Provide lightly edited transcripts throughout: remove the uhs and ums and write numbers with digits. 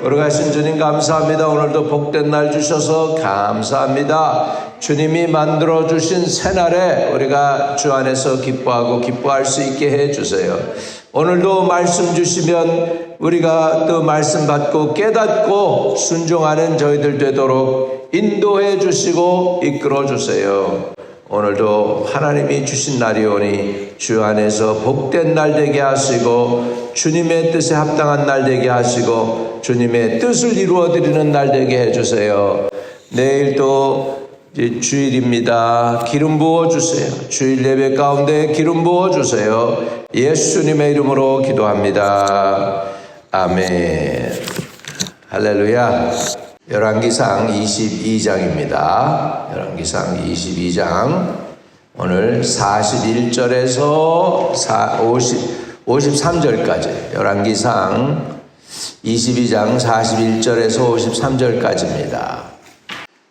거룩하신 주님 감사합니다. 오늘도 복된 날 주셔서 감사합니다. 주님이 만들어주신 새날에 우리가 주 안에서 기뻐하고 기뻐할 수 있게 해주세요. 오늘도 말씀 주시면 우리가 또 말씀 받고 깨닫고 순종하는 저희들 되도록 인도해 주시고 이끌어 주세요. 오늘도 하나님이 주신 날이오니 주 안에서 복된 날 되게 하시고 주님의 뜻에 합당한 날 되게 하시고 주님의 뜻을 이루어드리는 날 되게 해주세요. 내일도 주일입니다. 기름 부어주세요. 주일 예배 가운데 기름 부어주세요. 예수님의 이름으로 기도합니다. 아멘. 할렐루야. 열왕기상 22장입니다. 열왕기상 22장 오늘 41절에서 53절까지 열왕기상 22장 41절에서 53절까지입니다.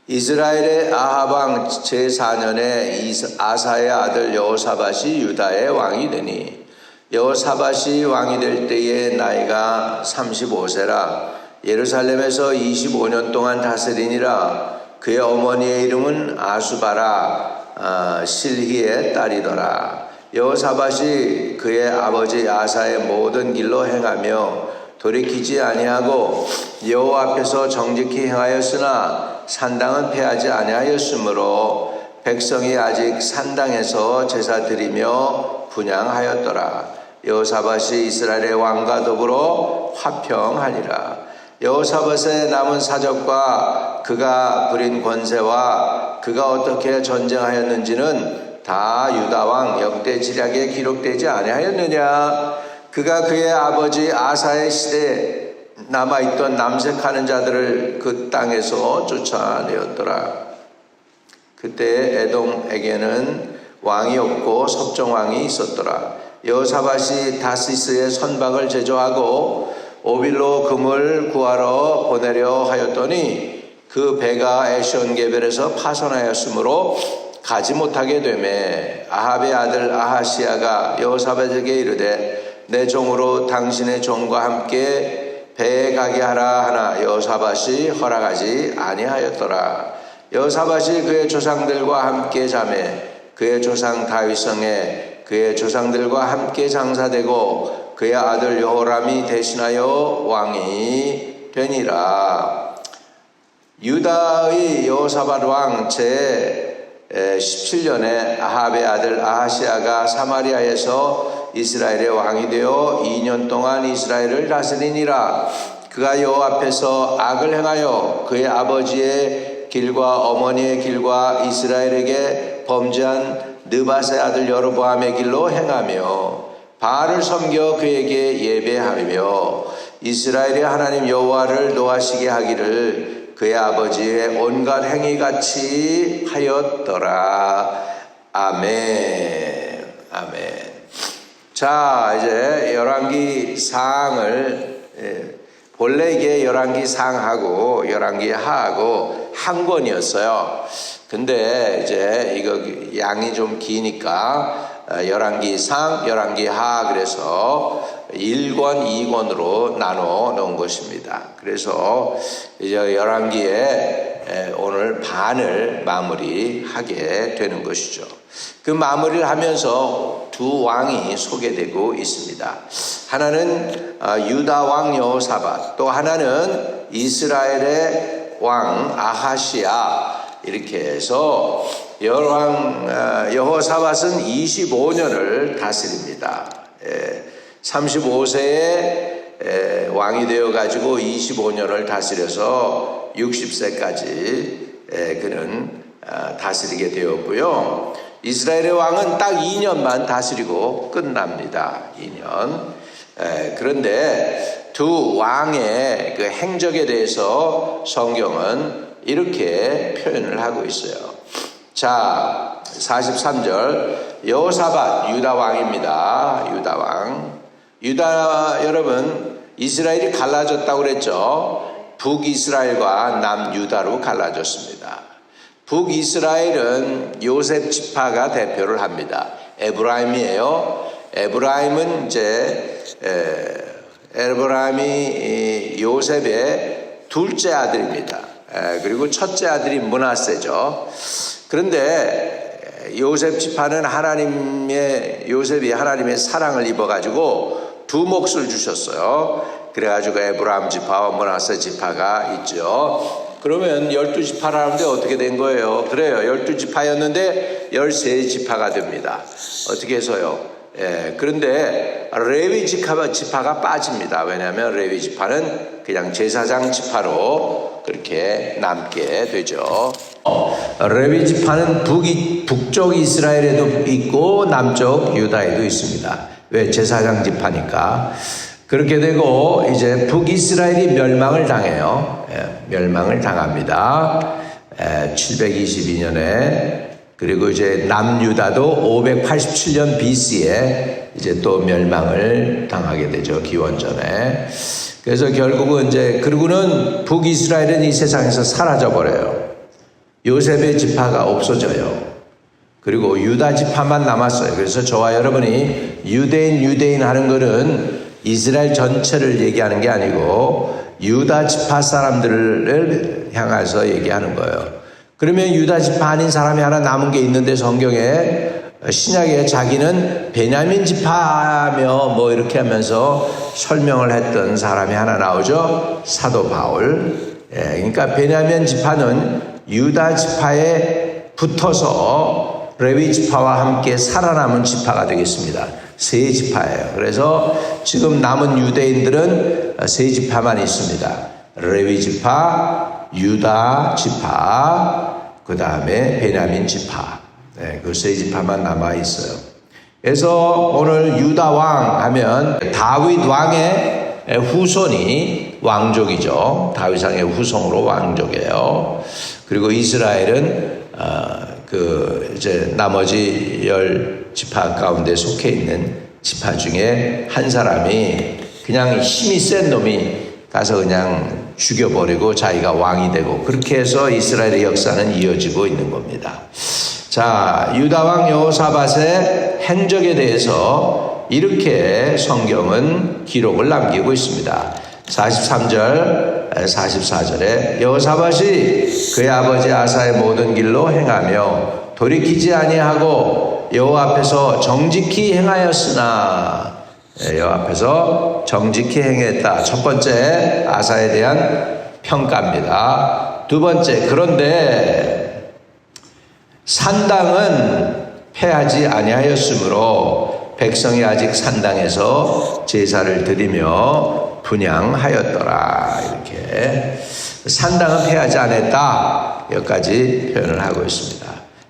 이스라엘의 아합왕 제4년에 아사의 아들 여호사밧이 유다의 왕이 되니 여호사밧이 왕이 될 때의 나이가 35세라 예루살렘에서 25년 동안 다스리니라. 그의 어머니의 이름은 아수바라 실히의 딸이더라. 여호사밧이 그의 아버지 아사의 모든 길로 행하며 돌이키지 아니하고 여호와 앞에서 정직히 행하였으나 산당은 패하지 아니하였으므로 백성이 아직 산당에서 제사 드리며 분향하였더라. 여호사밧이 이스라엘의 왕과 더불어 화평하니라. 여호사밧의 남은 사적과 그가 부린 권세와 그가 어떻게 전쟁하였는지는 다 유다왕 역대지략에 기록되지 아니하였느냐. 그가 그의 아버지 아사의 시대에 남아있던 남색하는 자들을 그 땅에서 쫓아내었더라. 그때 에돔에게는 왕이 없고 섭정왕이 있었더라. 여호사밧이 다시스의 선박을 제조하고 오빌로 금을 구하러 보내려 하였더니 그 배가 에시온게벨에서 파손하였으므로 가지 못하게 되매 아합의 아들 아하시야가 여호사밧에게 이르되 내 종으로 당신의 종과 함께 배에 가게 하라 하나 여호사밧이 허락하지 아니하였더라. 여호사밧이 그의 조상들과 함께 자매 그의 조상 다윗성에 그의 조상들과 함께 장사되고 그의 아들 여호람이 대신하여 왕이 되니라. 유다의 여호사밧 왕 제 17년에 아합의 아들 아하시야가 사마리아에서 이스라엘의 왕이 되어 2년 동안 이스라엘을 다스리니라. 그가 여호와 앞에서 악을 행하여 그의 아버지의 길과 어머니의 길과 이스라엘에게 범죄한 느밧의 아들 여로보암의 길로 행하며 바알을 섬겨 그에게 예배하며 이스라엘의 하나님 여호와를 노하시게 하기를 그의 아버지의 온갖 행위같이 하였더라. 아멘. 아멘. 자, 이제 열왕기상을 본래 이게 열왕기상하고 열왕기하하고 한 권이었어요. 근데 이제 이거 양이 좀 기니까 열왕기상, 열왕기하 그래서 1권, 2권으로 나눠 놓은 것입니다. 그래서 이제 열왕기에 오늘 반을 마무리하게 되는 것이죠. 그 마무리를 하면서 두 왕이 소개되고 있습니다. 하나는 유다 왕 여호사밧, 또 하나는 이스라엘의 왕 아하시야. 이렇게 해서 여호사밧은 25년을 다스립니다. 35세에 왕이 되어가지고 25년을 다스려서 60세까지 그는 다스리게 되었고요. 이스라엘의 왕은 딱 2년만 다스리고 끝납니다. 2년. 그런데 두 왕의 그 행적에 대해서 성경은 이렇게 표현을 하고 있어요. 자, 43절 여호사밧 유다 왕입니다. 유다 왕. 유다 여러분 이스라엘이 갈라졌다고 그랬죠. 북이스라엘과 남유다로 갈라졌습니다. 북이스라엘은 요셉 지파가 대표를 합니다. 에브라임이에요. 에브라임은 이제 에브라임이 요셉의 둘째 아들입니다. 그리고 첫째 아들이 므낫세죠. 그런데 요셉 지파는 요셉이 하나님의 사랑을 입어가지고 두 몫을 주셨어요. 그래가지고 에브라임 지파와 므낫세 지파가 있죠. 그러면 12지파라는데 어떻게 된 거예요? 그래요. 12지파였는데 13지파가 됩니다. 어떻게 해서요? 그런데 레위 지파가 빠집니다. 왜냐하면 레위 지파는 그냥 제사장 지파로 그렇게 남게 되죠. 레위 지파는 북쪽 이스라엘에도 있고 남쪽 유다에도 있습니다. 왜? 제사장 지파니까. 그렇게 되고 이제 북이스라엘이 멸망을 당해요. 멸망을 당합니다. 722년에. 그리고 이제 남유다도 587년 BC에 이제 또 멸망을 당하게 되죠. 기원전에. 그래서 결국은 그리고는 북이스라엘은 이 세상에서 사라져 버려요. 요셉의 지파가 없어져요. 그리고 유다 지파만 남았어요. 그래서 저와 여러분이 유대인 하는 거는 이스라엘 전체를 얘기하는 게 아니고 유다 지파 사람들을 향해서 얘기하는 거예요. 그러면 유다 지파 아닌 사람이 하나 남은 게 있는데 성경에 신약에 자기는 베냐민 지파며 뭐 이렇게 하면서 설명을 했던 사람이 하나 나오죠. 사도 바울. 그러니까 베냐민 지파는 유다 지파에 붙어서 레위 지파와 함께 살아남은 지파가 되겠습니다. 세 지파예요. 그래서 지금 남은 유대인들은 세 지파만 있습니다. 레위 지파, 유다 지파, 그 다음에 베냐민 지파. 그 세 지파만 남아 있어요. 그래서 오늘 유다 왕 하면 다윗 왕의 후손이 왕족이죠. 다윗 왕의 후손으로 왕족이에요. 그리고 이스라엘은 이제 나머지 10지파 가운데 속해 있는 지파 중에 한 사람이 그냥 힘이 센 놈이 가서 그냥 죽여버리고 자기가 왕이 되고 그렇게 해서 이스라엘의 역사는 이어지고 있는 겁니다. 자, 유다 왕 여호사밧의 행적에 대해서 이렇게 성경은 기록을 남기고 있습니다. 43절, 44절에 여호사밧이 그의 아버지 아사의 모든 길로 행하며 돌이키지 아니하고 여호와 앞에서 정직히 행하였으나 여호와 앞에서 정직히 행했다. 첫 번째 아사에 대한 평가입니다. 두 번째, 그런데 산당은 패하지 아니하였으므로 백성이 아직 산당에서 제사를 드리며 분향하였더라. 이렇게 산당은 패하지 않았다. 여기까지 표현을 하고 있습니다.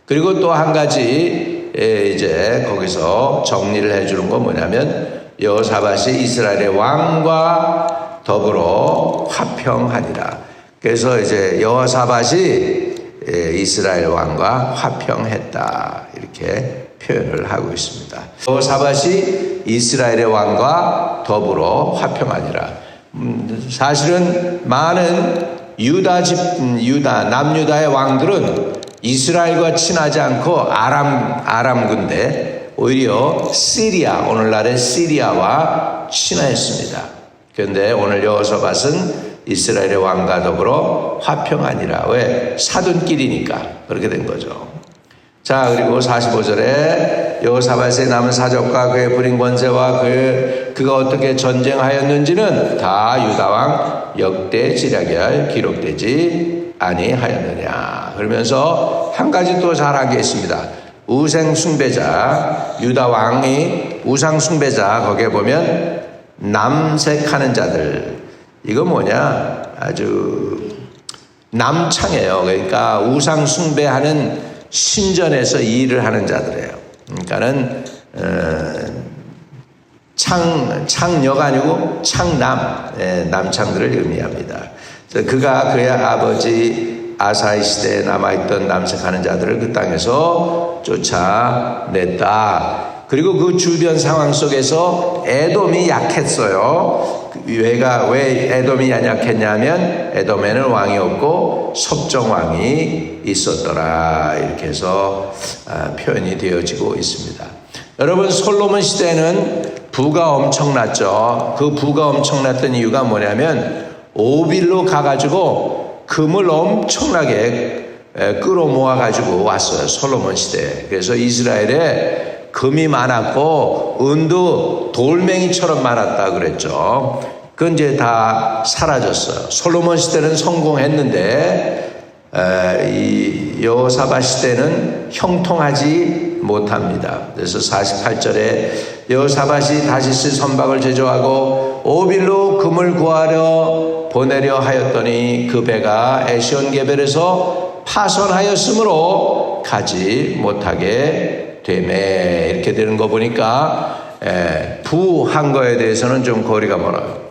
그리고 또 한 가지 이제 거기서 정리를 해주는 건 뭐냐면 여호사밧이 이스라엘의 왕과 더불어 화평하니라. 그래서 이제 여호사밧이 이스라엘 왕과 화평했다. 이렇게 표현을 하고 있습니다. 여호사밧이 이스라엘의 왕과 더불어 화평하니라. 사실은 많은 남유다의 왕들은 이스라엘과 친하지 않고 아람 군대, 오히려 시리아, 오늘날의 시리아와 친했습니다. 그런데 오늘 여호사밧은 이스라엘의 왕과 더불어 화평하니라. 왜? 사돈끼리니까 그렇게 된 거죠. 자, 그리고 45절에 여호사밧의 남은 사적과 그의 부린 권세와 그가 어떻게 전쟁하였는지는 다 유다왕 역대지략에 기록되지 아니하였느냐. 그러면서 한 가지 또 잘한 게 있습니다. 우상 숭배자, 유다왕이 우상 숭배자, 거기에 보면 남색하는 자들, 이거 뭐냐, 아주 남창이에요. 그러니까 우상 숭배하는 신전에서 일을 하는 자들이에요. 그러니까는 창녀가 아니고 창남, 남창들을 의미합니다. 그가 그의 아버지 아사의 시대에 남아있던 남색하는 자들을 그 땅에서 쫓아냈다. 그리고 그 주변 상황 속에서 에돔이 약했어요. 왜 에돔이 약했냐면 에돔에는 왕이 없고 석정왕이 있었더라. 이렇게 해서 표현이 되어지고 있습니다. 여러분, 솔로몬 시대는 부가 엄청났죠. 그 부가 엄청났던 이유가 뭐냐면 오빌로 가가지고 금을 엄청나게 끌어모아가지고 왔어요. 솔로몬 시대에. 그래서 이스라엘에 금이 많았고 은도 돌멩이처럼 많았다 그랬죠. 그건 이제 다 사라졌어요. 솔로몬 시대는 성공했는데 이 여호사밧 시대는 형통하지 못합니다. 그래서 48절에 여호사밧이 다시스 선박을 제조하고 오빌로 금을 구하려 보내려 하였더니 그 배가 에시온게벨에서 파손하였으므로 가지 못하게 되매. 이렇게 되는 거 보니까 부한 거에 대해서는 좀 거리가 멀어요.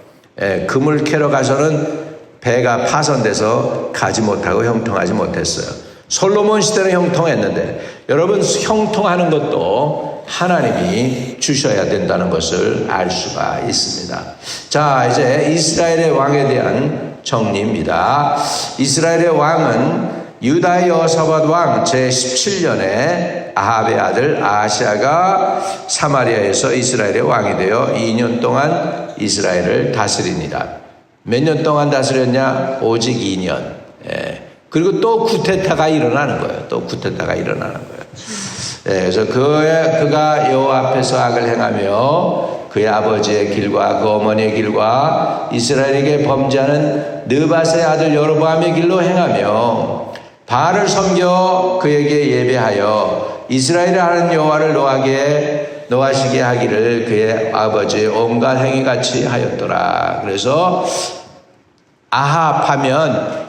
금을 캐러 가서는 배가 파손돼서 가지 못하고 형통하지 못했어요. 솔로몬 시대는 형통했는데 여러분, 형통하는 것도 하나님이 주셔야 된다는 것을 알 수가 있습니다. 자, 이제 이스라엘의 왕에 대한 정리입니다. 이스라엘의 왕은 유다의 여호사밧 왕 제17년에 아합의 아들 아하시아가 사마리아에서 이스라엘의 왕이 되어 2년 동안 이스라엘을 다스립니다. 몇 년 동안 다스렸냐? 오직 2년. 그리고 또 쿠데타가 일어나는 거예요. 또 쿠데타가 일어나는 거예요. 그래서 그가 여호와 앞에서 악을 행하며 그의 아버지의 길과 그 어머니의 길과 이스라엘에게 범죄하는 느밧의 아들 여로보암의 길로 행하며 바알을 섬겨 그에게 예배하여 이스라엘의 하나님 여호와를 노하시게 하기를 그의 아버지의 온갖 행위같이 하였더라. 그래서 아합하면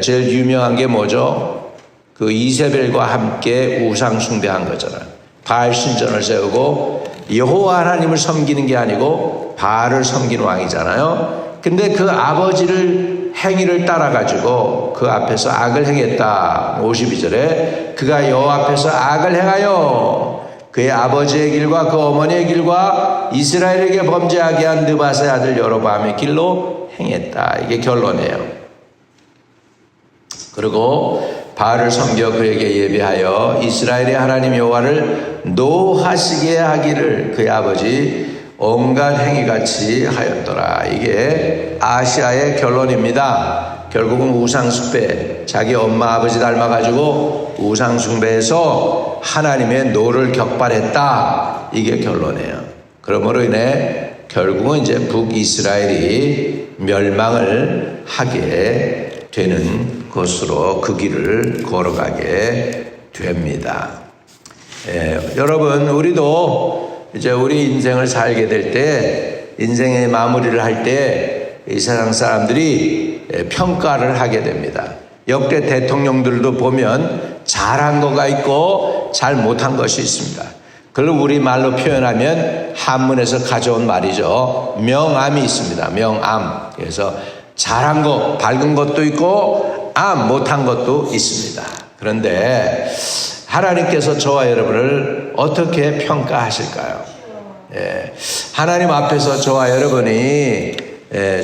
제일 유명한 게 뭐죠? 그 이세벨과 함께 우상 숭배한 거잖아요. 바알 신전을 세우고 여호와 하나님을 섬기는 게 아니고 바알을 섬기는 왕이잖아요. 근데 그 아버지를 행위를 따라가지고 그 앞에서 악을 행했다. 52절에 그가 여호와 앞에서 악을 행하여 그의 아버지의 길과 그 어머니의 길과 이스라엘에게 범죄하게 한 느밧의 아들 여로보암의 길로 행했다. 이게 결론이에요. 그리고 바알을 섬겨 그에게 예배하여 이스라엘의 하나님 여호와를 노하시게 하기를 그의 아버지 온갖 행위같이 하였더라. 이게 아시아의 결론입니다. 결국은 우상숭배, 자기 엄마 아버지 닮아가지고 우상숭배해서 하나님의 노를 격발했다. 이게 결론이에요. 그러므로 인해 결국은 이제 북이스라엘이 멸망을 하게 되는 것으로 그 길을 걸어가게 됩니다. 여러분, 우리도 이제 우리 인생을 살게 될 때, 인생의 마무리를 할 때 이 세상 사람들이 평가를 하게 됩니다. 역대 대통령들도 보면 잘한 거가 있고 잘 못한 것이 있습니다. 그걸 우리 말로 표현하면 한문에서 가져온 말이죠. 명암이 있습니다. 명암. 그래서 잘한 거, 밝은 것도 있고 암, 못한 것도 있습니다. 그런데 하나님께서 저와 여러분을 어떻게 평가하실까요? 하나님 앞에서 저와 여러분이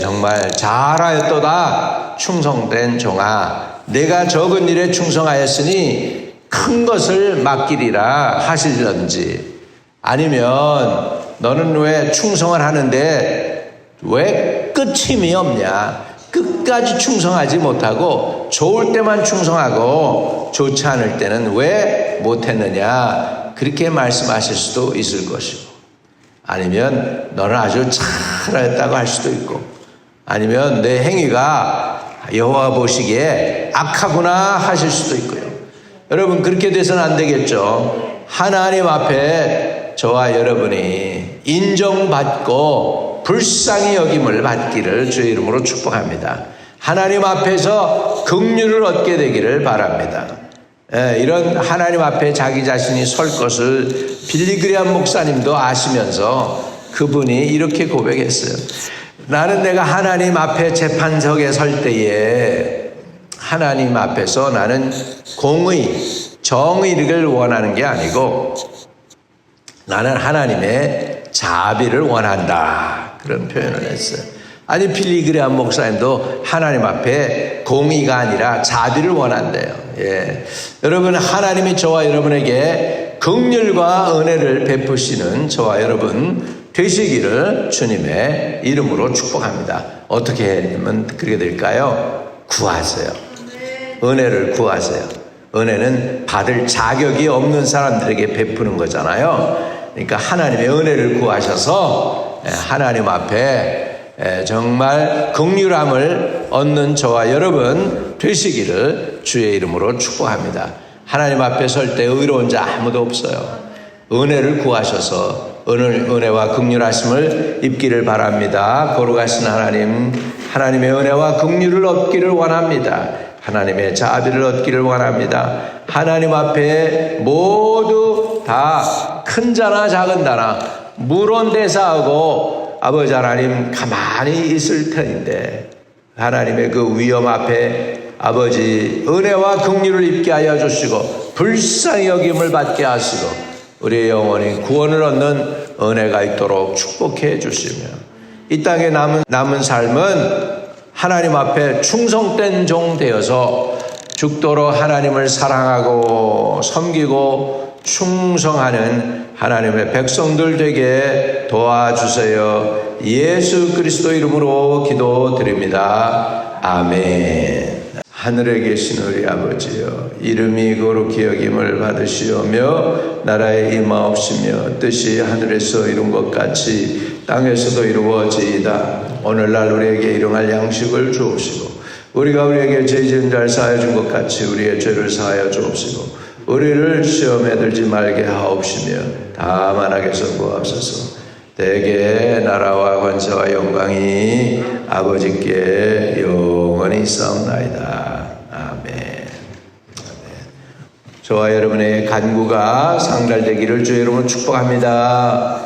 정말 잘하였도다 충성된 종아, 내가 적은 일에 충성하였으니 큰 것을 맡기리라 하실런지, 아니면 너는 왜 충성을 하는데 왜 끝임이 없냐, 끝까지 충성하지 못하고 좋을 때만 충성하고 좋지 않을 때는 왜 못했느냐, 그렇게 말씀하실 수도 있을 것이고, 아니면 너는 아주 잘하였다고 할 수도 있고, 아니면 내 행위가 여호와 보시기에 악하구나 하실 수도 있고요. 여러분, 그렇게 돼서는 안 되겠죠. 하나님 앞에 저와 여러분이 인정받고 불쌍히 여김을 받기를 주의 이름으로 축복합니다. 하나님 앞에서 긍휼을 얻게 되기를 바랍니다. 이런 하나님 앞에 자기 자신이 설 것을 빌리그리암 목사님도 아시면서 그분이 이렇게 고백했어요. 나는 내가 하나님 앞에 재판석에 설 때에 하나님 앞에서 나는 공의, 정의를 원하는 게 아니고 나는 하나님의 자비를 원한다. 그런 표현을 했어요. 아니, 빌리그리암 목사님도 하나님 앞에 공의가 아니라 자비를 원한대요. 여러분, 하나님이 저와 여러분에게 긍휼과 은혜를 베푸시는 저와 여러분 되시기를 주님의 이름으로 축복합니다. 어떻게 하면 그렇게 될까요? 구하세요. 은혜를 구하세요. 은혜는 받을 자격이 없는 사람들에게 베푸는 거잖아요. 그러니까 하나님의 은혜를 구하셔서 하나님 앞에 정말 긍휼함을 얻는 저와 여러분 되시기를 주의 이름으로 축복합니다. 하나님 앞에 설 때 의로운 자 아무도 없어요. 은혜를 구하셔서 은혜와 긍휼하심을 입기를 바랍니다. 거룩하신 하나님, 하나님의 은혜와 긍휼을 얻기를 원합니다. 하나님의 자비를 얻기를 원합니다. 하나님 앞에 모두 다 큰 자나 작은 자나 물론대사하고 아버지 하나님 가만히 있을 터인데 하나님의 그 위험 앞에 아버지 은혜와 긍휼을 입게 하여 주시고 불쌍히 여김을 받게 하시고 우리의 영혼이 구원을 얻는 은혜가 있도록 축복해 주시며 이 땅에 남은 삶은 하나님 앞에 충성된 종 되어서 죽도록 하나님을 사랑하고 섬기고 충성하는 하나님의 백성들 되게 도와주세요. 예수 그리스도 이름으로 기도드립니다. 아멘. 하늘에 계신 우리 아버지여, 이름이 거룩히 여김을 받으시오며 나라에 임하옵시며 뜻이 하늘에서 이룬 것 같이 땅에서도 이루어지이다. 오늘날 우리에게 일용할 양식을 주옵시고 우리가 우리에게 죄 지은 자를 사하여 준 것 같이 우리의 죄를 사하여 주옵시고 우리를 시험에 들지 말게 하옵시며 다만 악에서 구하옵소서. 대개 나라와 권세와 영광이 아버지께 영원히 있사옵나이다. 아멘. 저와 여러분의 간구가 상달되기를 주의 이름으로 축복합니다.